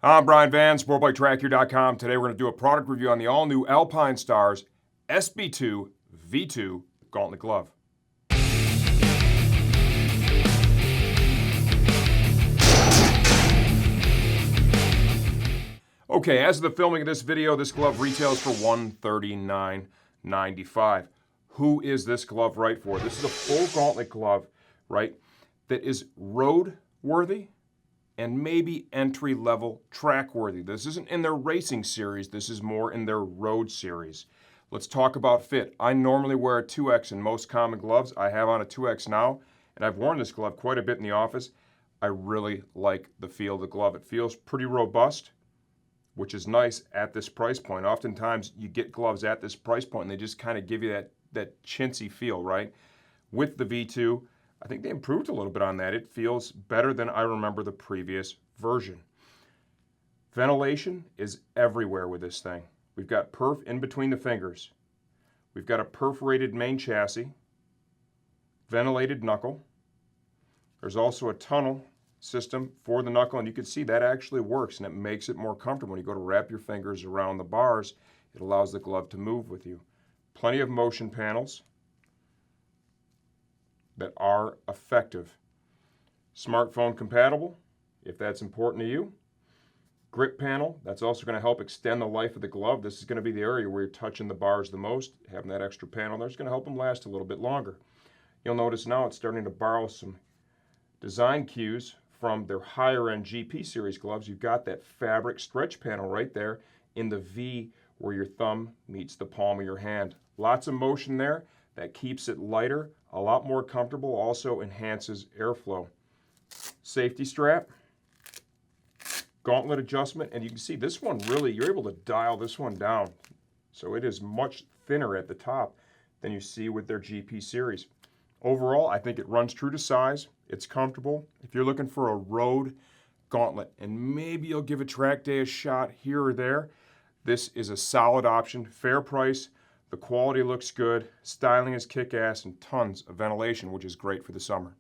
I'm Brian Van, SportbikeTrackHere.com. Today we're going to do a product review on the all-new Alpinestars SP-2 V2 Gauntlet Glove. Okay, as of the filming of this video, this glove retails for $139.95. Who is this glove right for? This is a full gauntlet glove, right, that is road-worthy and maybe entry-level track-worthy. This isn't in their racing series. This is more in their road series. Let's talk about fit. I normally wear a 2X in most common gloves. I have on a 2X now, and I've worn this glove quite a bit in the office. I really like the feel of the glove. It feels pretty robust, which is nice at this price point. Oftentimes, you get gloves at this price point, and they just kind of give you that chintzy feel, right? With the V2, I think they improved a little bit on that. It feels better than I remember the previous version. Ventilation is everywhere with this thing. We've got perf in between the fingers. We've got a perforated main chassis, ventilated knuckle. There's also a tunnel system for the knuckle, and you can see that actually works, and it makes it more comfortable. When you go to wrap your fingers around the bars, it allows the glove to move with you. Plenty of motion panels that are effective. Smartphone compatible, if that's important to you. Grip panel, that's also going to help extend the life of the glove. This is going to be the area where you're touching the bars the most. Having that extra panel there is going to help them last a little bit longer. You'll notice now it's starting to borrow some design cues from their higher-end GP series gloves. You've got that fabric stretch panel right there in the V where your thumb meets the palm of your hand. Lots of motion there. That keeps it lighter, a lot more comfortable, also enhances airflow. Safety strap, gauntlet adjustment, and you can see this one really, you're able to dial this one down. So it is much thinner at the top than you see with their GP series. Overall, I think it runs true to size. It's comfortable. If you're looking for a road gauntlet, and maybe you'll give a track day a shot here or there, this is a solid option, fair price. The quality looks good, styling is kick-ass, and tons of ventilation, which is great for the summer.